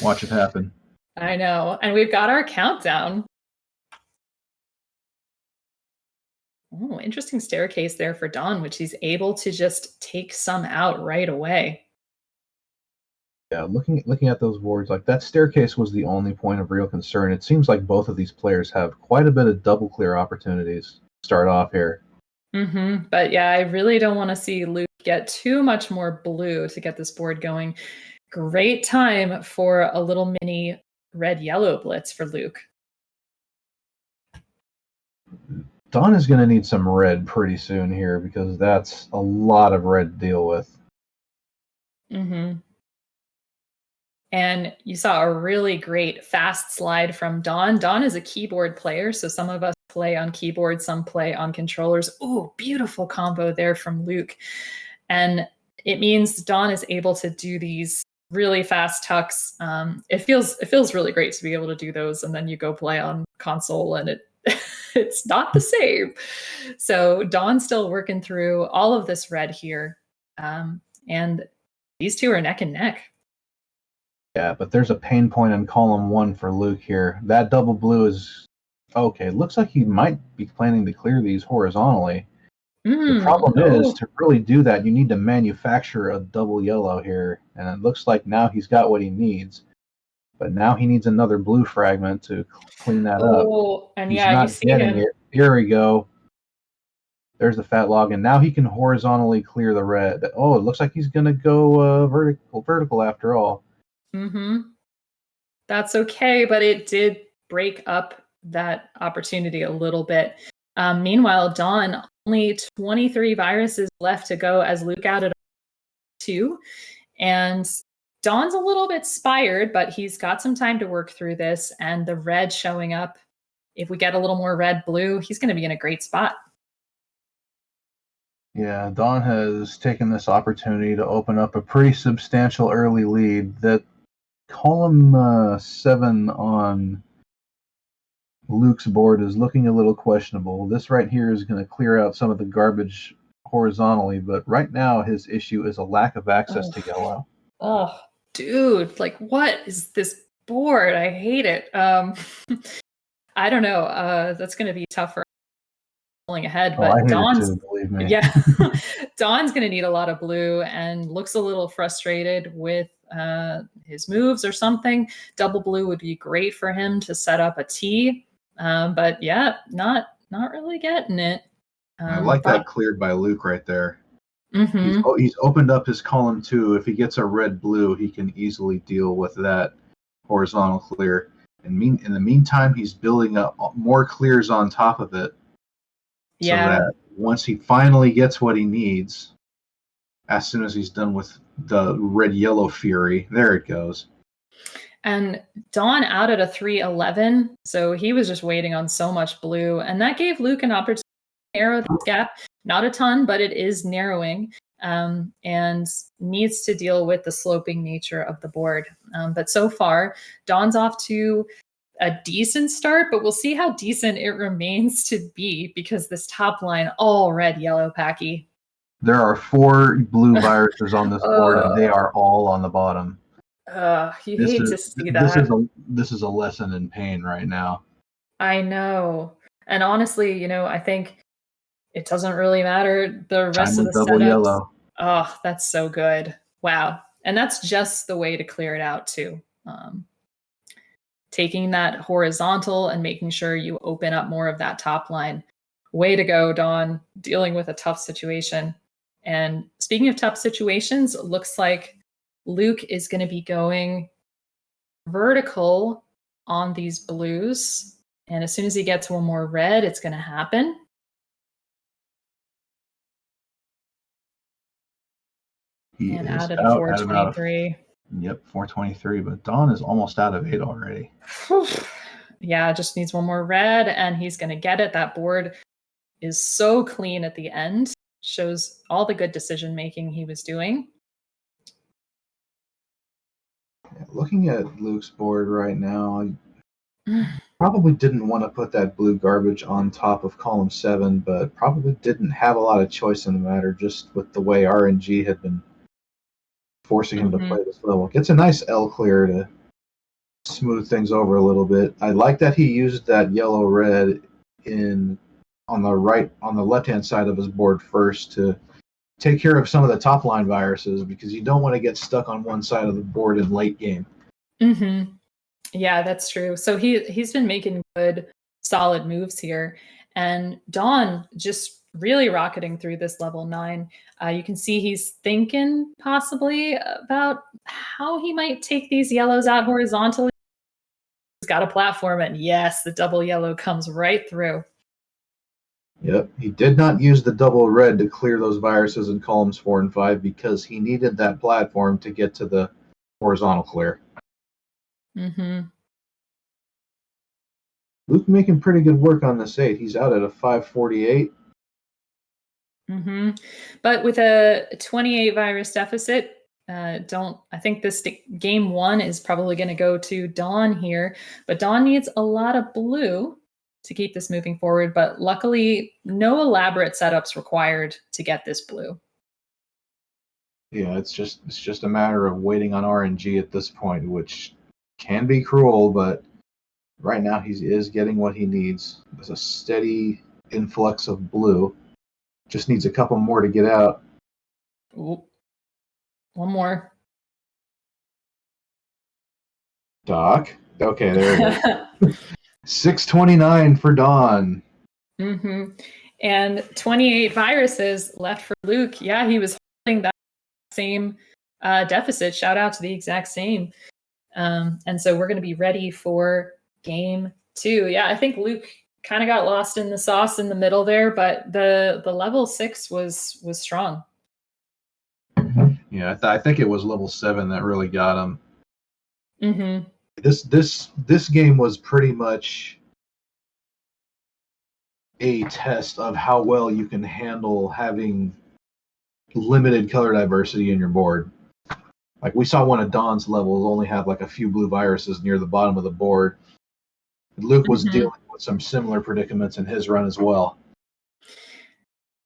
Watch it happen. I know. And we've got our countdown. Oh, interesting staircase there for Dawn, which he's able to just take some out right away. Yeah, looking at those boards, like that staircase was the only point of real concern. It seems like both of these players have quite a bit of double clear opportunities to start off here. But yeah, I really don't want to see Luke get too much more blue to get this board going. Great time for a little mini red-yellow blitz for Luke. Dawn is going to need some red pretty soon here because that's a lot of red to deal with. And you saw a really great fast slide from Dawn. Dawn is a keyboard player, so some of us play on keyboard, some play on controllers. Ooh, beautiful combo there from Luke. And it means Dawn is able to do these really fast tucks. It feels really great to be able to do those, and then you go play on console and it's not the same. So Dawn's still working through all of this red here. And these two are neck and neck. Yeah, but there's a pain point in column 1 for Luke here. That double blue is okay. It looks like he might be planning to clear these horizontally. The problem is, to really do that, you need to manufacture a double yellow here, and it looks like now he's got what he needs. But now he needs another blue fragment to clean that up. Oh, and He's yeah, not you see getting him. it. Here we go. There's the fat log, and now he can horizontally clear the red. Oh, it looks like he's going to go vertical after all. That's okay, but it did break up that opportunity a little bit. Meanwhile, Dawn, only 23 viruses left to go as Luke added 2. And Dawn's a little bit spired, but he's got some time to work through this. And the red showing up, if we get a little more red-blue, he's going to be in a great spot. Yeah, Dawn has taken this opportunity to open up a pretty substantial early lead. That column 7 on Luke's board is looking a little questionable. This right here is going to clear out some of the garbage horizontally, but right now his issue is a lack of access to yellow. Oh, dude, like what is this board? I hate it. I don't know. That's going to be tough for pulling ahead, but I hate Dawn's, it too, believe me. Yeah, Dawn's going to need a lot of blue and looks a little frustrated with his moves or something. Double blue would be great for him to set up a T, but yeah, not really getting it. I like that cleared by Luke right there. He's opened up his column 2. If he gets a red-blue, he can easily deal with that horizontal clear. In the meantime, he's building up more clears on top of it. Yeah. So that once he finally gets what he needs, as soon as he's done with the red-yellow fury, there it goes. And Dawn out at a 311, so he was just waiting on so much blue, and that gave Luke an opportunity to narrow this gap. Not a ton, but it is narrowing, and needs to deal with the sloping nature of the board. But so far, Dawn's off to a decent start, but we'll see how decent it remains to be because this top line, all red, yellow, packy. There are 4 blue viruses on this board, and they are all on the bottom. You hate to see that. This is a lesson in pain right now. I know. And honestly, I think it doesn't really matter the rest of the double setups. Yellow. Oh, that's so good. Wow. And that's just the way to clear it out too. Taking that horizontal and making sure you open up more of that top line. Way to go, Dawn, dealing with a tough situation. And speaking of tough situations, it looks like Luke is going to be going vertical on these blues. And as soon as he gets one more red, it's going to happen. And out at 423. Yep, 423. But Dawn is almost out of 8 already. Yeah, just needs one more red, and he's going to get it. That board is so clean at the end. Shows all the good decision making he was doing. Yeah, looking at Luke's board right now, I probably didn't want to put that blue garbage on top of column 7, but probably didn't have a lot of choice in the matter just with the way RNG had been forcing him to play this level. Gets a nice L clear to smooth things over a little bit. I like that he used that yellow-red on the left-hand side of his board first to take care of some of the top line viruses, because you don't want to get stuck on one side of the board in late game. Mm-hmm. Yeah, that's true. So he's been making good, solid moves here, and Dawn just really rocketing through this level 9. You can see he's thinking possibly about how he might take these yellows out horizontally. He's got a platform, and yes, the double yellow comes right through. Yep, he did not use the double red to clear those viruses in columns 4 and 5 because he needed that platform to get to the horizontal clear. Mm-hmm. Luke making pretty good work on this 8. He's out at a 548. Mm-hmm. But with a 28 virus deficit, I think this game 1 is probably going to go to Dawn here, but Dawn needs a lot of blue to keep this moving forward, but luckily no elaborate setups required to get this blue. Yeah, it's just a matter of waiting on RNG at this point, which can be cruel, but right now he is getting what he needs. There's a steady influx of blue. Just needs a couple more to get out. Ooh. One more. Doc. Okay, there it is. 629 for Dawn. Mm-hmm. And 28 viruses left for Luke. Yeah, he was holding that same deficit. Shout out to the exact same. And so we're going to be ready for game 2. Yeah, I think Luke kind of got lost in the sauce in the middle there, but the level 6 was strong. Yeah, I think it was level 7 that really got him. Mm-hmm. This game was pretty much a test of how well you can handle having limited color diversity in your board. Like we saw one of Dawn's levels only have like a few blue viruses near the bottom of the board. Luke was dealing with some similar predicaments in his run as well.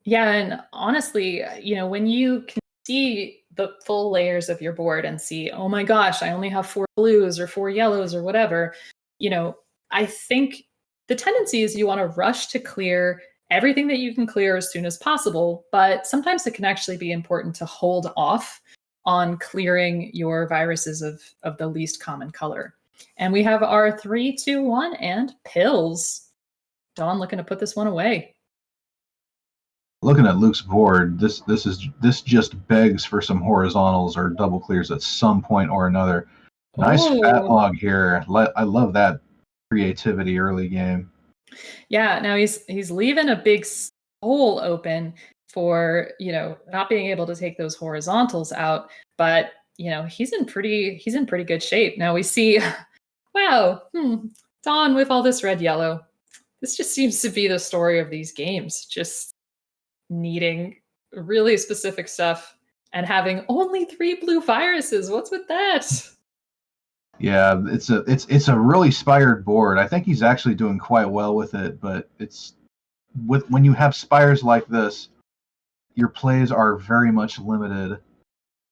Yeah, and honestly, when you can see the full layers of your board and see, oh my gosh, I only have 4 blues or 4 yellows or whatever, I think the tendency is you want to rush to clear everything that you can clear as soon as possible, but sometimes it can actually be important to hold off on clearing your viruses of the least common color. And we have our 3, 2, 1 and pills. Dawn looking to put this one away. Looking at Luke's board, this just begs for some horizontals or double clears at some point or another. Nice fat log here. I love that creativity early game. Yeah, now he's leaving a big hole open for not being able to take those horizontals out, but he's in pretty good shape. Now we see, wow, Dawn with all this red yellow. This just seems to be the story of these games, just needing really specific stuff and having only 3 blue viruses. What's with that? Yeah, it's a really spired board. I think he's actually doing quite well with it, but when you have spires like this, your plays are very much limited.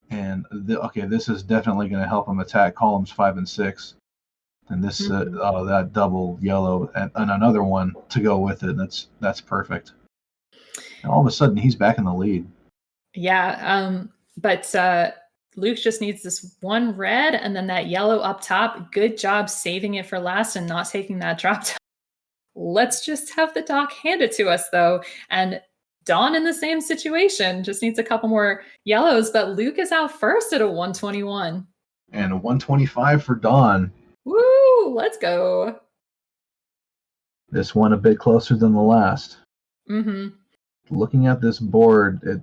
And this is definitely going to help him attack columns 5 and 6. And this that double yellow and another one to go with it. That's perfect. And all of a sudden, he's back in the lead. Yeah, but Luke just needs this one red and then that yellow up top. Good job saving it for last and not taking that drop down. Let's just have the doc hand it to us, though. And Dawn in the same situation, just needs a couple more yellows, but Luke is out first at a 121. And a 125 for Dawn. Woo! Let's go. This one a bit closer than the last. Mm-hmm. Looking at this board,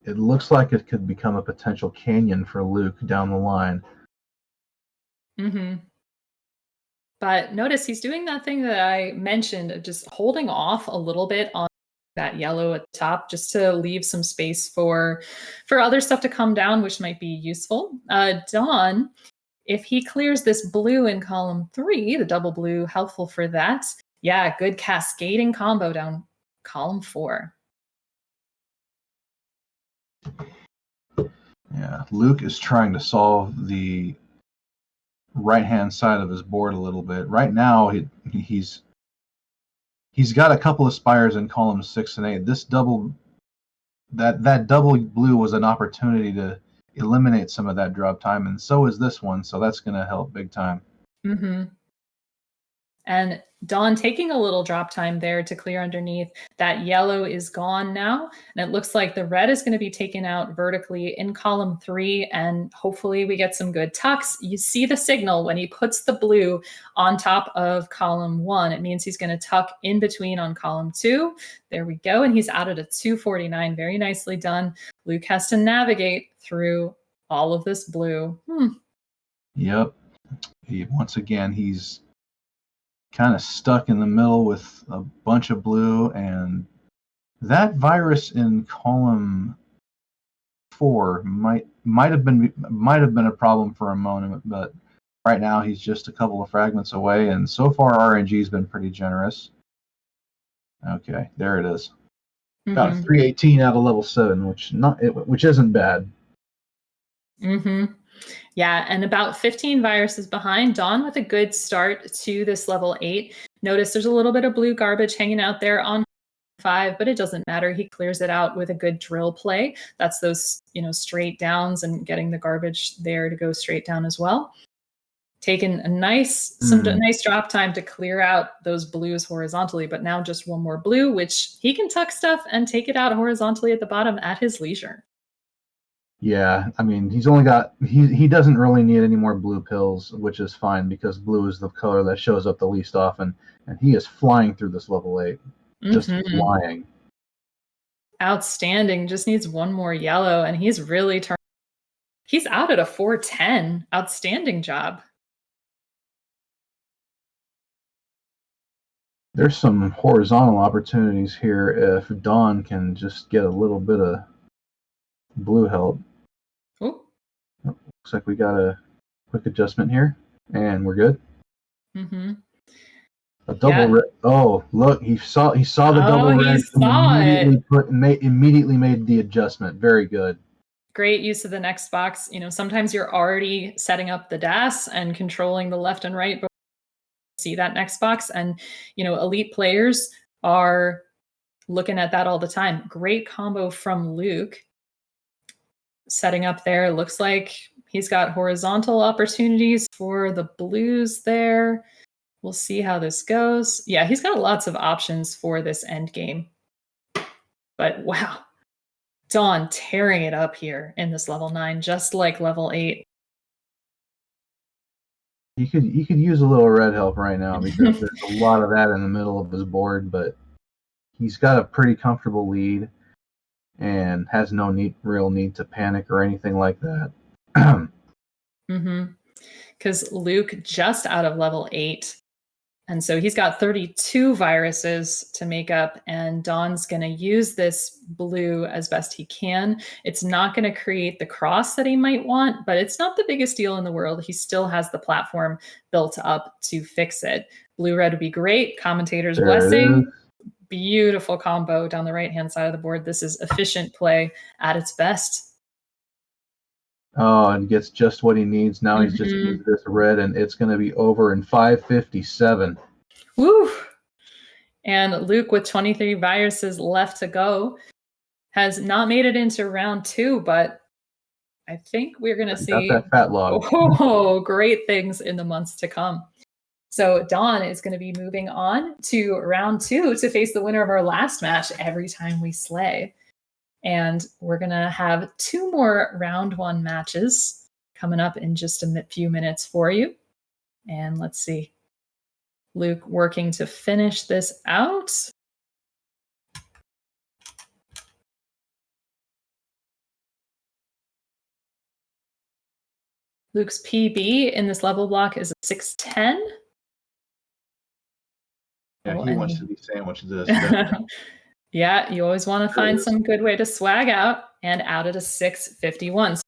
it looks like it could become a potential canyon for Luke down the line. Mm-hmm. But notice he's doing that thing that I mentioned, just holding off a little bit on that yellow at the top, just to leave some space for other stuff to come down, which might be useful. Dawn, if he clears this blue in column 3, the double blue, helpful for that. Yeah, good cascading combo down column 4. Yeah, Luke is trying to solve the right-hand side of his board a little bit. Right now, he's got a couple of spires in columns 6 and 8. This double blue was an opportunity to eliminate some of that drop time, and so is this one. So that's going to help big time. Mm-hmm. And Dawn taking a little drop time there to clear underneath. That yellow is gone now. And it looks like the red is going to be taken out vertically in column 3. And hopefully we get some good tucks. You see the signal when he puts the blue on top of column 1. It means he's going to tuck in between on column 2. There we go. And he's out at a 249. Very nicely done. Luke has to navigate through all of this blue. Yep. Once again, he's kind of stuck in the middle with a bunch of blue, and that virus in column 4 might have been a problem for a moment, but right now he's just a couple of fragments away, and so far RNG's been pretty generous. Okay, there it is. About 318 out of level 7, which isn't bad. Yeah, and about 15 viruses behind. Dawn with a good start to this level 8. Notice there's a little bit of blue garbage hanging out there on 5, but it doesn't matter. He clears it out with a good drill play. That's those, straight downs and getting the garbage there to go straight down as well. Taking some nice drop time to clear out those blues horizontally, but now just one more blue, which he can tuck stuff and take it out horizontally at the bottom at his leisure. Yeah, I mean, he's only got he doesn't really need any more blue pills, which is fine because blue is the color that shows up the least often, and he is flying through this level 8, just flying. Outstanding. Just needs one more yellow, and he's really turned. He's out at a 410. Outstanding job. There's some horizontal opportunities here if Dawn can just get a little bit of blue help. Ooh. Looks like we got a quick adjustment here, and we're good. A double red. Oh, look, he saw the double red and immediately made the adjustment. Very good. Great use of the next box. Sometimes you're already setting up the DAS and controlling the left and right before you see that next box. And, elite players are looking at that all the time. Great combo from Luke. Setting up there. Looks like he's got horizontal opportunities for the blues there. We'll see how this goes. Yeah, he's got lots of options for this end game. But wow, Dawn tearing it up here in this level 9, just like level 8. You could use a little red help right now because there's a lot of that in the middle of his board, but he's got a pretty comfortable lead and has no real need to panic or anything like that. Because Luke just out of level 8. And so he's got 32 viruses to make up, and Dawn's going to use this blue as best he can. It's not going to create the cross that he might want, but it's not the biggest deal in the world. He still has the platform built up to fix it. Blue-red would be great. Commentator's blessing. Beautiful combo down the right-hand side of the board. This is efficient play at its best. Oh, and gets just what he needs. Now he's just used this red, and it's going to be over in 5:57. Woo! And Luke, with 23 viruses left to go, has not made it into round 2, but I think we're going to see that fat log. Great things in the months to come. So Dawn is going to be moving on to round 2 to face the winner of our last match, Every Time We Slay. And we're going to have 2 more round 1 matches coming up in just a few minutes for you. And let's see. Luke working to finish this out. Luke's PB in this level block is a 610. Yeah, he wants to be sandwiched this. Yeah, you always want to find some good way to swag out, and out at a 651.